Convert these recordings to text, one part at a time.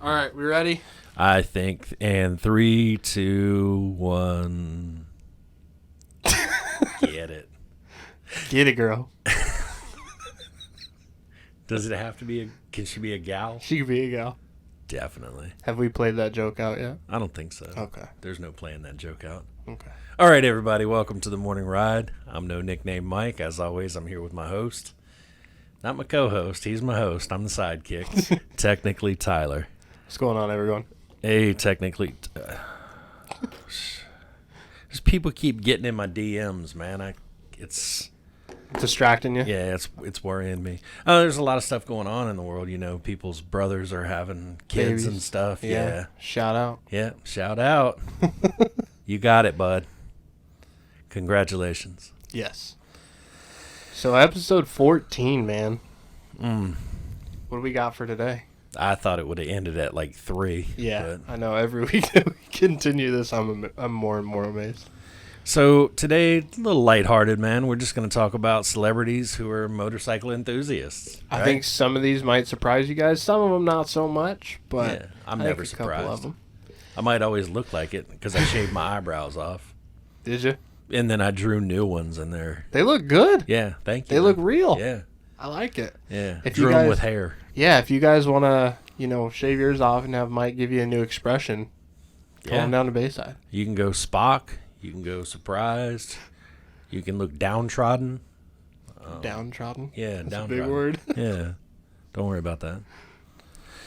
All right, we ready? I think. And 3, 2, 1. Get it. Get it, girl. Does it have to be can she be a gal? She could be a gal. Definitely. Have we played that joke out yet? I don't think so. Okay. There's no playing that joke out. Okay. All right, everybody. Welcome to the morning ride. I'm no nickname Mike. As always, I'm here with my host. Not my co-host. He's my host. I'm the sidekick. Technically, Tyler. What's going on, everyone? Hey, technically. Just people keep getting in my DMs, man. It's distracting you? Yeah, it's worrying me. There's a lot of stuff going on in the world. You know, people's brothers are having kids Babies. and stuff. Yeah. Shout out. Yeah. Shout out. You got it, bud. Congratulations. Yes. So episode 14, man. What do we got for today? I thought it would have ended at like 3. Yeah, I know. Every week that we continue this, I'm more and more amazed. So today, a little lighthearted, man. We're just going to talk about celebrities who are motorcycle enthusiasts. I think some of these might surprise you guys. Some of them not so much, but yeah, I'm never surprised. Couple of them. I might always look like it because I shaved my eyebrows off. Did you? And then I drew new ones in there. They look good. Yeah, thank you. They look real. Yeah. I like it. Yeah, if drew them with hair. Yeah, if you guys want to, shave yours off and have Mike give you a new expression, come on down to Bayside. You can go Spock. You can go surprised. You can look downtrodden. Downtrodden? Yeah, That's downtrodden. a big word. Yeah. Don't worry about that.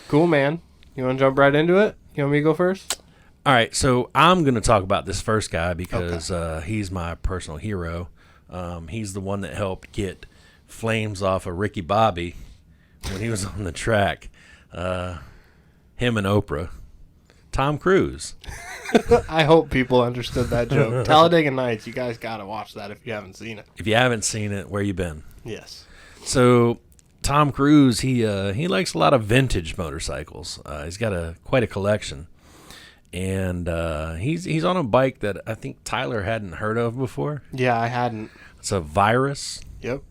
Cool, man. You want to jump right into it? You want me to go first? All right, so I'm going to talk about this first guy because he's my personal hero. He's the one that helped get flames off of Ricky Bobby when he was on the track. Him and Oprah. Tom Cruise. I hope people understood that joke. Talladega Nights, you guys got to watch that if you haven't seen it. If you haven't seen it, where you been? Yes. So Tom Cruise, he likes a lot of vintage motorcycles. He's got quite a collection. And he's on a bike that I think Tyler hadn't heard of before. Yeah, I hadn't. It's a Virus. Yep.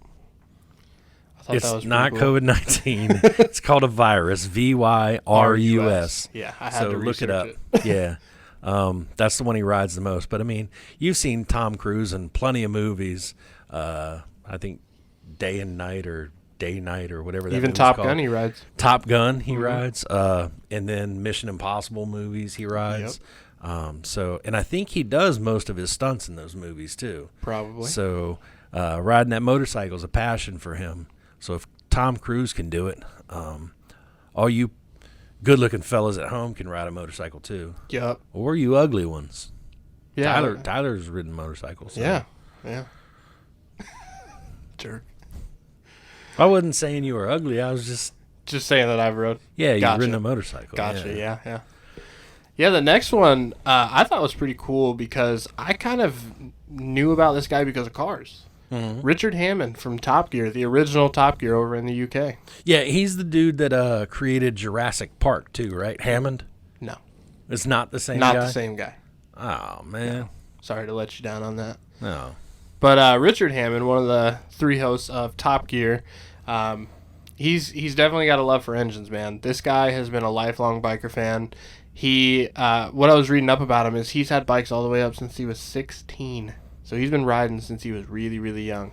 It's not cool. COVID-19. It's called a Virus. VYRUS. Yeah, I had to look it up. It. Yeah. That's the one he rides the most. But, I mean, you've seen Tom Cruise in plenty of movies. I think Day and Night or Day Night or whatever that Even movie's Top called. Gun he rides. Top Gun he rides. And then Mission Impossible movies he rides. Yep. And I think he does most of his stunts in those movies too. Probably. So riding that motorcycle is a passion for him. So if Tom Cruise can do it, all you good-looking fellas at home can ride a motorcycle too. Yep. Or you ugly ones. Yeah. Tyler's ridden motorcycles. So. Yeah. Jerk. I wasn't saying you were ugly. I was just saying that I've rode. Yeah, you've ridden a motorcycle. Gotcha. Yeah. Yeah, the next one I thought was pretty cool because I kind of knew about this guy because of cars. Mm-hmm. Richard Hammond from Top Gear, the original Top Gear over in the UK. Yeah, he's the dude that created Jurassic Park too, right? Hammond? No. It's not the same guy? Not the same guy. Oh, man. No. Sorry to let you down on that. No. But Richard Hammond, one of the 3 hosts of Top Gear, he's definitely got a love for engines, man. This guy has been a lifelong biker fan. He, what I was reading up about him is he's had bikes all the way up since he was 16. So he's been riding since he was really, really young.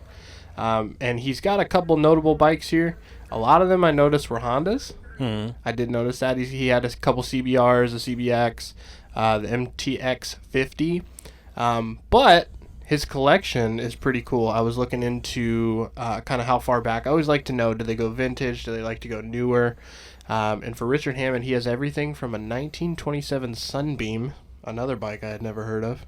And he's got a couple notable bikes here. A lot of them I noticed were Hondas. Mm-hmm. I did notice that. He had a couple CBRs, a CBX, the MTX 50. But his collection is pretty cool. I was looking into kind of how far back. I always like to know, do they go vintage? Do they like to go newer? And for Richard Hammond, he has everything from a 1927 Sunbeam, another bike I had never heard of,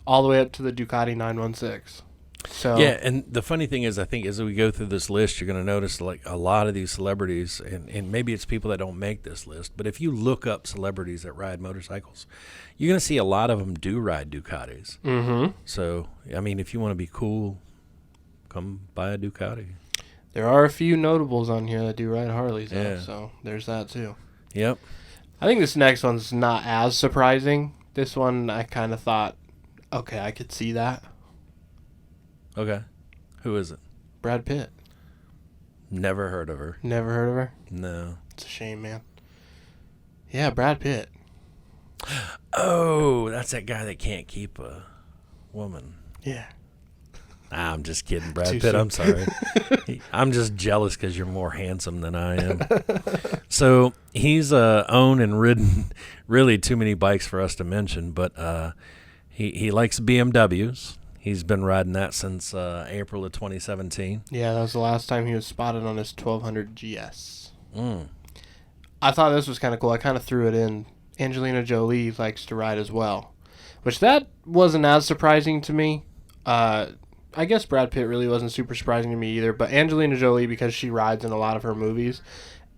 all the way up to the Ducati 916. So yeah, and the funny thing is, I think as we go through this list, you're going to notice like a lot of these celebrities, and maybe it's people that don't make this list, but if you look up celebrities that ride motorcycles, you're going to see a lot of them do ride Ducatis. Mm-hmm. So, I mean, if you want to be cool, come buy a Ducati. There are a few notables on here that do ride Harleys, though, yeah. So there's that too. Yep. I think this next one's not as surprising. This one I kind of thought, okay, I could see that. Okay. Who is it? Brad Pitt. Never heard of her. Never heard of her? No. It's a shame, man. Yeah, Brad Pitt. Oh, that's that guy that can't keep a woman. Yeah. I'm just kidding, Brad Too Pitt. soon. I'm sorry. I'm just jealous because you're more handsome than I am. So he's owned and ridden really too many bikes for us to mention, but he likes BMWs. He's been riding that since April of 2017. Yeah, that was the last time he was spotted on his 1200 GS. Mm. I thought this was kind of cool. I kind of threw it in. Angelina Jolie likes to ride as well, which that wasn't as surprising to me. I guess Brad Pitt really wasn't super surprising to me either, but Angelina Jolie, because she rides in a lot of her movies,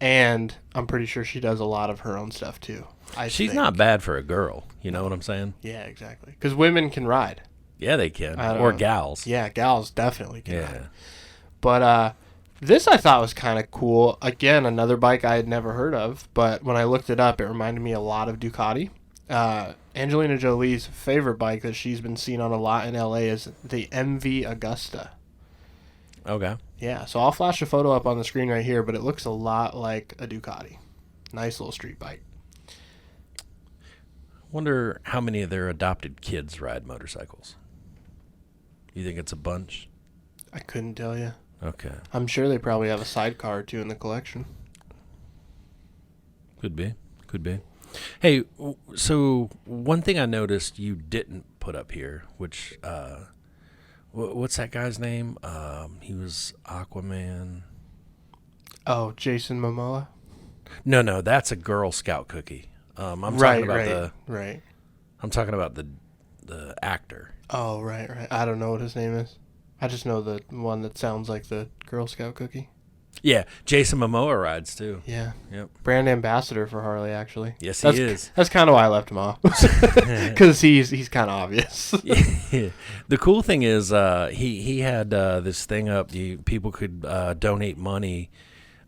and I'm pretty sure she does a lot of her own stuff too. She's not bad for a girl. You know what I'm saying? Yeah, exactly. Because women can ride. Yeah, they can. I don't Or know. gals. Yeah, gals definitely can Yeah. ride. But this I thought was kind of cool. Again, another bike I had never heard of, but when I looked it up, it reminded me a lot of Ducati. Angelina Jolie's favorite bike that she's been seen on a lot in LA is the MV Augusta. Okay. Yeah, so I'll flash a photo up on the screen right here, but it looks a lot like a Ducati. Nice little street bike. Wonder how many of their adopted kids ride motorcycles. You think it's a bunch? I couldn't tell you. Okay. I'm sure they probably have a sidecar or two in the collection. Could be. Could be. Hey, so one thing I noticed you didn't put up here, which, what's that guy's name? He was Aquaman. Oh, Jason Momoa? No, that's a Girl Scout cookie. I'm Right, talking about right, right. I'm talking about the actor. Oh, right, right. I don't know what his name is. I just know the one that sounds like the Girl Scout cookie. Yeah, Jason Momoa rides too. Yeah. Yep. Brand ambassador for Harley, actually. Yes, That's, he is. That's kind of why I left him off. Because he's kind of obvious. Yeah. The cool thing is he had this thing up. People could donate money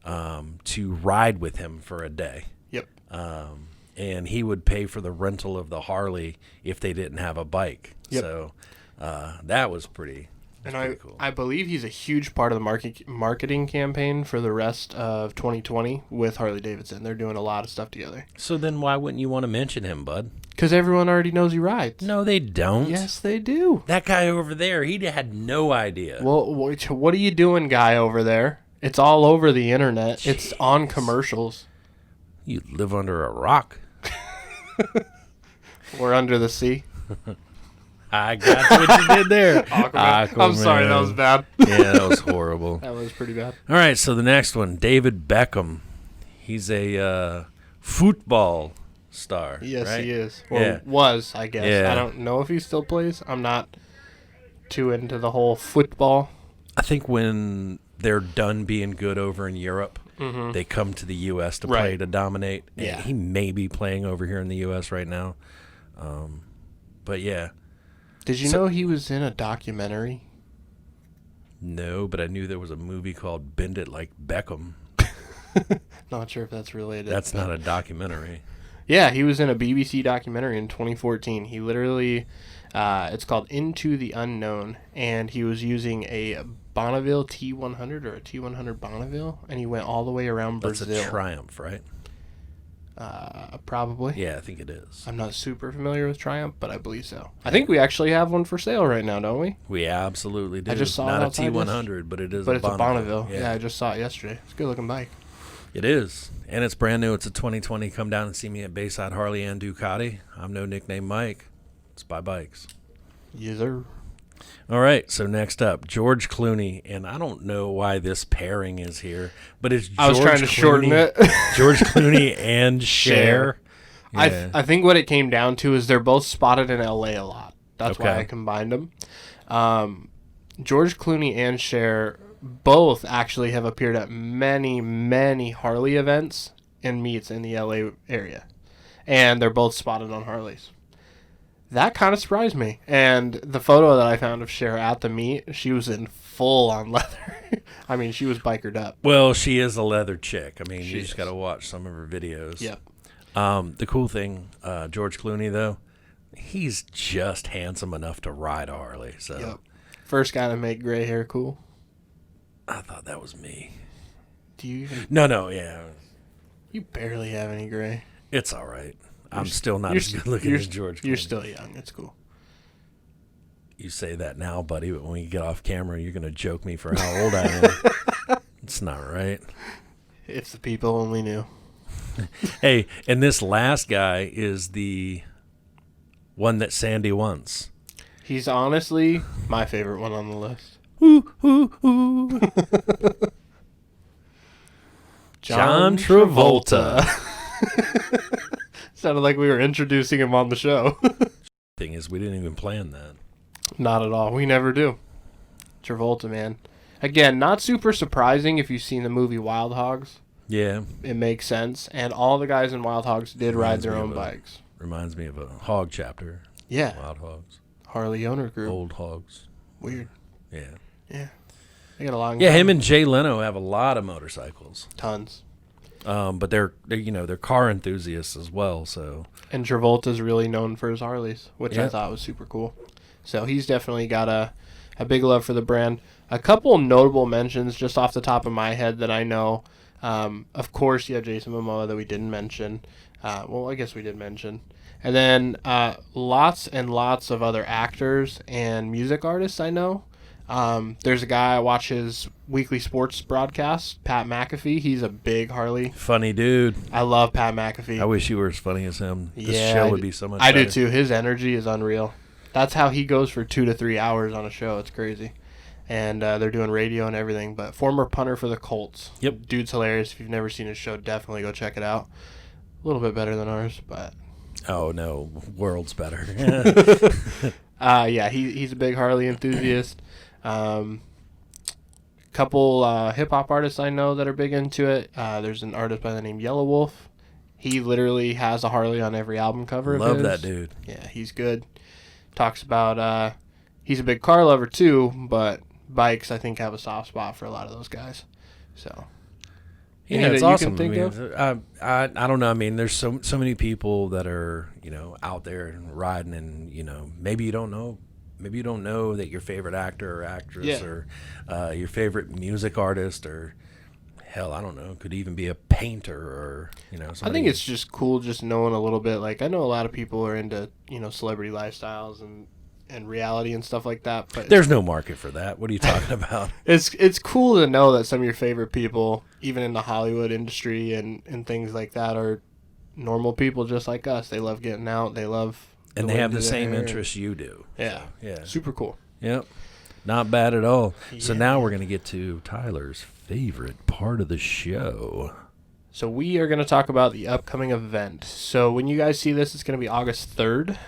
to ride with him for a day. Yep. And he would pay for the rental of the Harley if they didn't have a bike. Yep. So that was pretty. And cool. I believe he's a huge part of the marketing campaign for the rest of 2020 with Harley-Davidson. They're doing a lot of stuff together. So then why wouldn't you want to mention him, bud? Because everyone already knows he rides. No, they don't. Yes, they do. That guy over there, he had no idea. Well, what are you doing, guy over there? It's all over the internet. Jeez. It's on commercials. You live under a rock. Or under the sea. I got what you did there. Aquaman. I'm sorry, that was bad. Yeah, that was horrible. That was pretty bad. All right, so the next one, David Beckham. He's a football star. Yes, right? he is. Or Yeah. was, I guess. Yeah. I don't know if he still plays. I'm not too into the whole football. I think when they're done being good over in Europe, they come to the U.S. to play Right. to dominate. And Yeah. he may be playing over here in the U.S. right now. But yeah. Did you know he was in a documentary? No, but I knew there was a movie called Bend It Like Beckham. Not sure if that's related. That's not a documentary. Yeah, he was in a BBC documentary in 2014. He literally, it's called Into the Unknown, and he was using a Bonneville T100 or a T100 Bonneville, and he went all the way around That's Brazil. a Triumph, right? Probably. Yeah, I think it is. I'm not super familiar with Triumph, but I believe so. I think we actually have one for sale right now, don't we? We absolutely do. I just saw Not it a outside T100, but it is But a it's a Bonneville. Yeah. Yeah, I just saw it yesterday. It's a good looking bike. It is. And it's brand new. It's a 2020. Come down and see me at Bayside Harley and Ducati. I'm no nickname Mike. It's by bikes. Yes, sir. All right, so next up, George Clooney, and I don't know why this pairing is here, but it's George I was trying to shorten it. George Clooney and Cher. Yeah. I think what it came down to is they're both spotted in LA a lot. That's why Okay. I combined them. George Clooney and Cher both actually have appeared at many, many Harley events and meets in the LA area. And they're both spotted on Harleys. That kind of surprised me. And the photo that I found of Cher at the meet, she was in full on leather. I mean, she was bikered up. Well, she is a leather chick. I mean, She you just is. got to watch some of her videos. Yep. The cool thing, George Clooney, though, he's just handsome enough to ride a Harley. So Yep. First guy to make gray hair cool. I thought that was me. Do you even... No, yeah. You barely have any gray. It's all right. I'm still not as good looking as George Clooney. You're still young. It's cool. You say that now, buddy, but when you get off camera, you're going to joke me for how old I am. It's not right. If the people only knew. Hey, and this last guy is the one that Sandy wants. He's honestly my favorite one on the list. Ooh, ooh, ooh. John Travolta. Sounded like we were introducing him on the show. Thing is, we didn't even plan that. Not at all. We never do. Travolta, man. Again, not super surprising if you've seen the movie Wild Hogs. Yeah. It makes sense. And all the guys in Wild Hogs did ride their own bikes. Reminds me of a hog chapter. Yeah. Wild Hogs. Harley owner group. Old hogs. Weird. Yeah. Yeah. They got a long Yeah, time. him and Jay Leno have a lot of motorcycles. Tons. But they're car enthusiasts as well, so. And Travolta's really known for his Harleys, which I Yep. thought was super cool. So he's definitely got a big love for the brand. A couple notable mentions just off the top of my head that I know. Of course, yeah, Jason Momoa that we didn't mention. Well, I guess we did mention. And then lots and lots of other actors and music artists I know. There's a guy, I watch his weekly sports broadcast, Pat McAfee. He's a big Harley. Funny dude. I love Pat McAfee. I wish you were as funny as him. This Yeah, show would be so much I better. do too. His energy is unreal. That's how he goes for 2 to 3 hours on a show. It's crazy. And they're doing radio and everything. But former punter for the Colts. Yep. Dude's hilarious. If you've never seen his show, definitely go check it out. A little bit better than ours, but... Oh, no. World's better. yeah, he's a big Harley enthusiast. Couple hip-hop artists I know that are big into it. There's an artist by the name Yellow Wolf. He literally has a Harley on every album cover of his. Love that dude. Yeah, he's good. Talks about... he's a big car lover, too, but bikes, I think, have a soft spot for a lot of those guys. So... Yeah, it's you awesome. can think I don't know. I mean, there's so many people that are, out there and riding, and maybe you don't know that your favorite actor or actress or your favorite music artist, or hell, I don't know, could even be a painter or I think it's just cool just knowing a little bit. Like, I know a lot of people are into celebrity lifestyles and reality and stuff like that, but there's no market for that. What are you talking about? It's cool to know that some of your favorite people, even in the Hollywood industry and things like that, are normal people just like us. They love getting out. They love and they have the same interests you do. Yeah. So, yeah. Super cool. Yep. Not bad at all. Yeah. So now we're going to get to Tyler's favorite part of the show. So we are going to talk about the upcoming event. So when you guys see this, it's going to be August 3rd.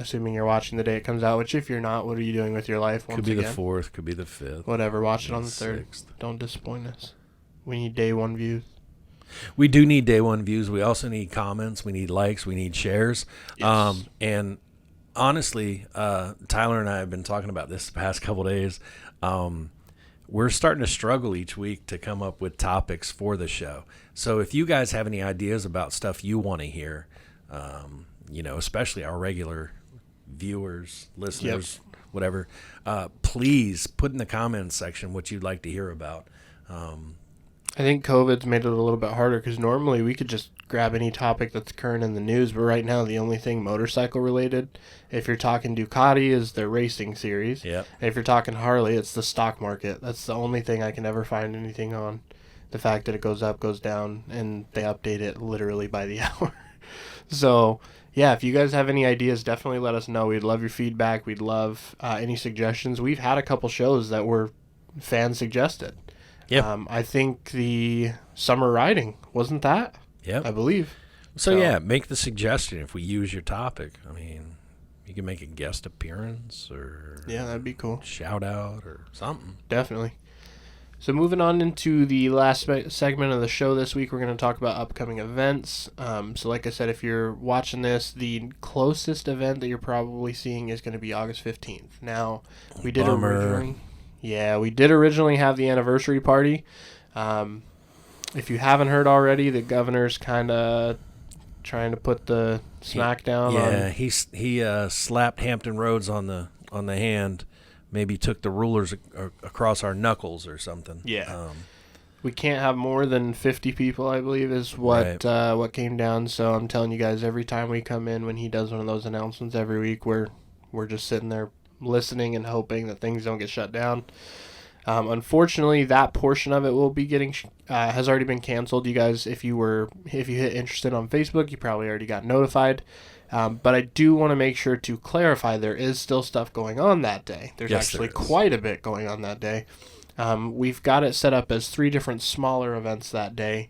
Assuming you're watching the day it comes out, which if you're not, what are you doing with your life? Could be the 4th, could be the 5th. Whatever, watch it on the 3rd. 6th. Don't disappoint us. We need day one views. We do need day one views. We also need comments. We need likes. We need shares. Yes. And honestly, Tyler and I have been talking about this the past couple days. We're starting to struggle each week to come up with topics for the show. So if you guys have any ideas about stuff you want to hear, especially our regular viewers, listeners, whatever, please put in the comments section what you'd like to hear about. I think COVID's made it a little bit harder because normally we could just grab any topic that's current in the news, but right now the only thing motorcycle related, if you're talking Ducati, is their racing series. Yep. And if you're talking Harley, it's the stock market. That's the only thing I can ever find anything on. The fact that it goes up, goes down, and they update it literally by the hour. So, yeah, if you guys have any ideas, definitely let us know. We'd love your feedback. We'd love any suggestions. We've had a couple shows that were fan suggested. Yep. I think the summer riding, wasn't that? Yep. I believe. So yeah, make the suggestion if we use your topic. I mean, you can make a guest appearance or yeah, that'd be cool. Shout out or something. Definitely. So moving on into the last segment of the show this week, we're going to talk about upcoming events. So like I said, if you're watching this, the closest event that you're probably seeing is going to be August 15th. Now, we did originally have the anniversary party. If you haven't heard already, the governor's kind of trying to put the smackdown on. Yeah, he slapped Hampton Roads on the hand. Maybe took the rulers across our knuckles or something. Yeah. We can't have more than 50 people, I believe, is what what came down. So I'm telling you guys, every time we come in, when he does one of those announcements every week, we're just sitting there listening and hoping that things don't get shut down. Unfortunately, that portion of it will be getting has already been canceled. You guys, if you hit interested on Facebook, you probably already got notified. But I do want to make sure to clarify there is still stuff going on that day. There's actually quite a bit going on that day. We've got it set up as 3 different smaller events that day.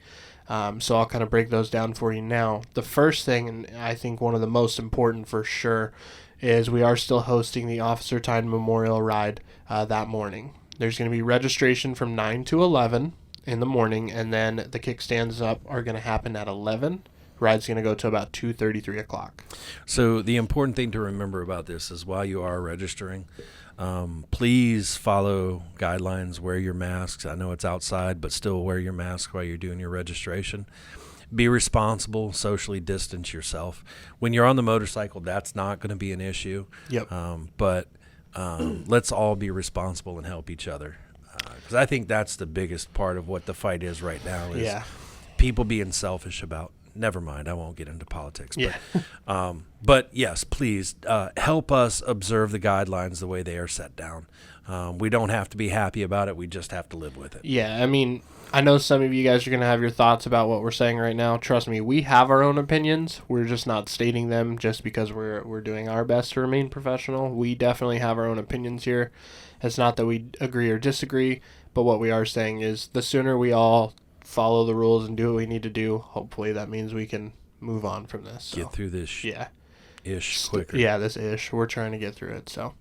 So I'll kind of break those down for you now. The first thing, and I think one of the most important for sure, is we are still hosting the Officer Time Memorial Ride that morning. There's going to be registration from 9 to 11 in the morning, and then the kickstands up are going to happen at 11. Ride's going to go to about 2:30, 3 o'clock. So the important thing to remember about this is while you are registering, please follow guidelines, wear your masks. I know it's outside, but still wear your mask while you're doing your registration. Be responsible, socially distance yourself. When you're on the motorcycle, that's not going to be an issue. Yep. But let's all be responsible and help each other. Because I think that's the biggest part of what the fight is right now is people being selfish about. Never mind, I won't get into politics. But yes, please help us observe the guidelines the way they are set down. We don't have to be happy about it. We just have to live with it. Yeah, I mean, I know some of you guys are going to have your thoughts about what we're saying right now. Trust me, we have our own opinions. We're just not stating them just because we're doing our best to remain professional. We definitely have our own opinions here. It's not that we agree or disagree, but what we are saying is the sooner we all follow the rules and do what we need to do, hopefully that means we can move on from this. So, get through this ish quicker. This ish. We're trying to get through it. So,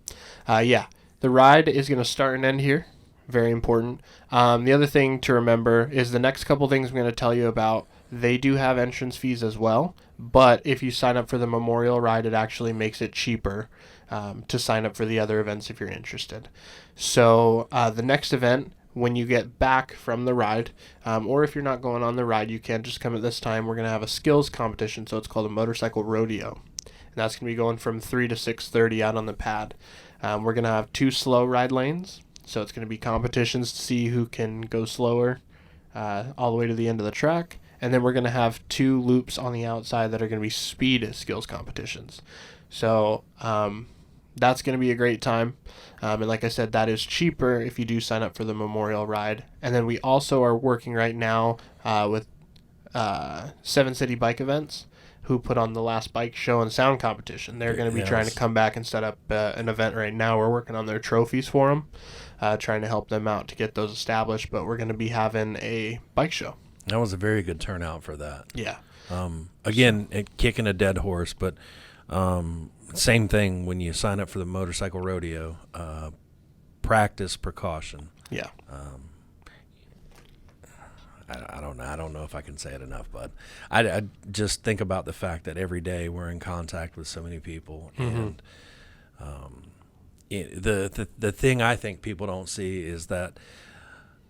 the ride is going to start and end here. Very important. The other thing to remember is the next couple things I'm going to tell you about, they do have entrance fees as well, but if you sign up for the Memorial Ride, it actually makes it cheaper to sign up for the other events if you're interested. So the next event, when you get back from the ride, or if you're not going on the ride, you can just come at this time. We're going to have a skills competition, so it's called a motorcycle rodeo. And that's going to be going from 3 to 6:30 out on the pad. We're going to have 2 slow ride lanes, so it's going to be competitions to see who can go slower all the way to the end of the track. And then we're going to have 2 loops on the outside that are going to be speed skills competitions. So that's going to be a great time. And like I said, that is cheaper if you do sign up for the Memorial Ride. And then we also are working right now with 7 City Bike Events, who put on the last bike show and sound competition. They're going to be trying to come back and set up an event right now. We're working on their trophies for them, trying to help them out to get those established. But we're going to be having a bike show. That was a very good turnout for that. Yeah. Kicking a dead horse, but same thing when you sign up for the motorcycle rodeo. Practice precaution. Yeah. I don't know if I can say it enough, but I just think about the fact that every day we're in contact with so many people, and the thing I think people don't see is that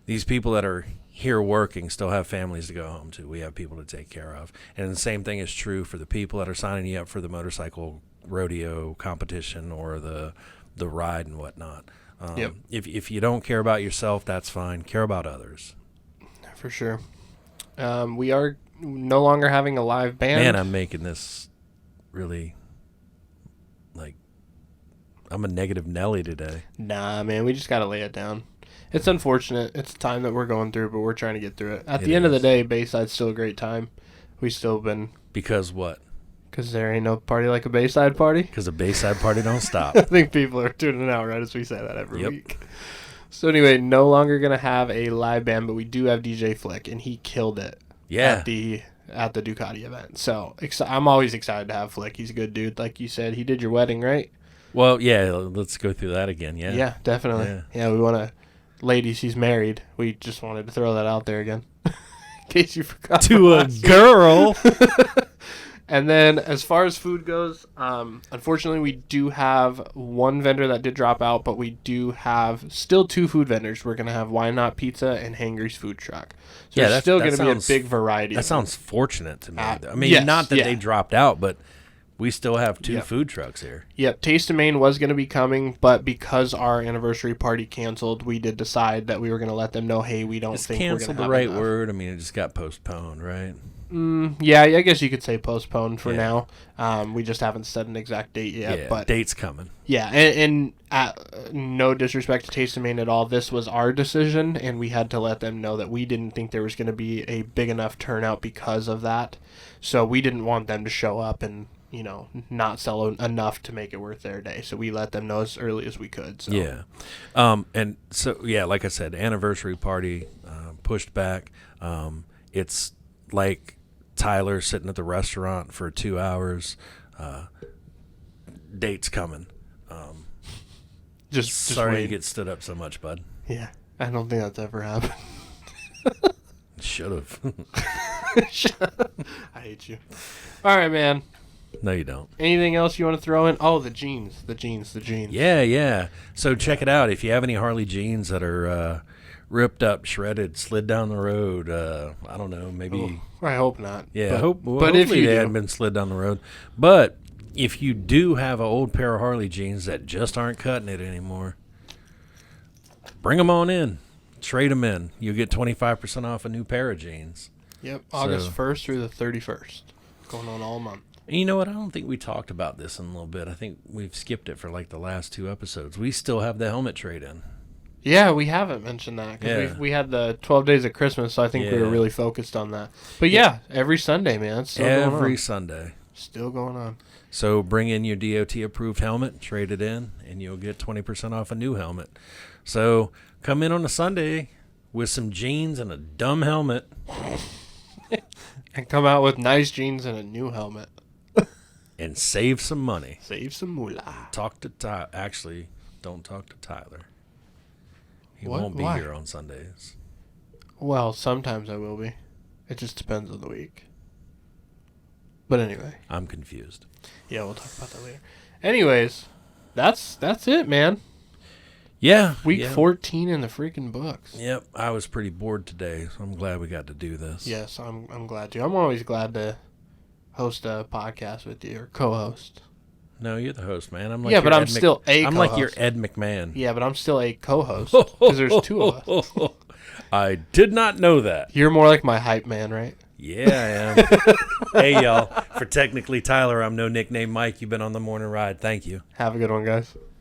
these people that are here working still have families to go home to. We have people to take care of, and the same thing is true for the people that are signing you up for the motorcycle rodeo competition or the ride and whatnot. If you don't care about yourself, that's fine. Care about others. For sure. We are no longer having a live band. Man, I'm making this really, I'm a negative Nelly today. Nah, man, we just got to lay it down. It's unfortunate. It's a time that we're going through, but we're trying to get through it. At the end of the day, Bayside's still a great time. We still been... Because what? Because there ain't no party like a Bayside party. Because a Bayside party don't stop. I think people are tuning out right as we say that every week. So anyway, no longer going to have a live band, but we do have DJ Flick, and he killed it at the Ducati event. So I'm always excited to have Flick. He's a good dude. Like you said, he did your wedding, right? Well, yeah, let's go through that again, yeah. Yeah, definitely. Yeah, we want to... Ladies, he's married. We just wanted to throw that out there again. In case you forgot. To a girl! And then as far as food goes, unfortunately we do have one vendor that did drop out, but we do have still 2 food vendors. We're going to have Why Not Pizza and Hangry's Food Truck. So there's still going to be a big variety. That sounds fortunate to me. I mean, not that they dropped out, but We still have 2 Yep. food trucks here. Yep, Taste of Maine was going to be coming, but because our anniversary party canceled, we did decide that we were going to let them know, hey, we don't Is think we're going to cancel have the right enough. word? I mean, it just got postponed, right? Yeah, I guess you could say postponed for Yeah. now. We just haven't set an exact date yet. Yeah, But date's coming. yeah, and no disrespect to Taste of Maine at all, this was our decision, and we had to let them know that we didn't think there was going to be a big enough turnout because of that. So we didn't want them to show up and, not sell enough to make it worth their day. So we let them know as early as we could. So. Yeah. And so, yeah, like I said, anniversary party pushed back. It's like Tyler sitting at the restaurant for 2 hours. Date's coming. Just Sorry wait. you get stood up so much, bud. Yeah, I don't think that's ever happened. Should have. I hate you. All right, man. No, you don't. Anything else you want to throw in? Oh, the jeans. Yeah. So check it out. If you have any Harley jeans that are ripped up, shredded, slid down the road, I don't know, maybe. Oh, I hope not. Yeah, but hopefully if you they do, hadn't been slid down the road. But if you do have an old pair of Harley jeans that just aren't cutting it anymore, bring them on in. Trade them in. You'll get 25% off a new pair of jeans. Yep, August 1st through the 31st. Going on all month. And you know what? I don't think we talked about this in a little bit. I think we've skipped it for like the last 2 episodes. We still have the helmet trade-in. Yeah, we haven't mentioned that because we had the 12 days of Christmas, so I think we were really focused on that. But yeah, every Sunday, man. It's still going on. Every Sunday. Still going on. So bring in your DOT-approved helmet, trade it in, and you'll get 20% off a new helmet. So come in on a Sunday with some jeans and a dumb helmet. And come out with nice jeans and a new helmet. And save some money. Save some moolah. Talk to Tyler. Actually, don't talk to Tyler. He What? won't be Why? here on Sundays. Well, sometimes I will be. It just depends on the week. But anyway. I'm confused. Yeah, we'll talk about that later. Anyways, that's it, man. Yeah. Week 14 in the freaking books. Yep. I was pretty bored today, so I'm glad we got to do this. Yes, I'm glad to. I'm always glad to host a podcast with you or co-host. No, you're the host, man. I'm like Yeah, but your I'm still a I'm co-host. like your Ed McMahon. Yeah, but I'm still a co-host because there's 2 of us. I did not know that. You're more like my hype man, right? Yeah, I am. Hey, y'all. For technically Tyler, I'm no nickname Mike. You've been on the morning ride. Thank you. Have a good one, guys.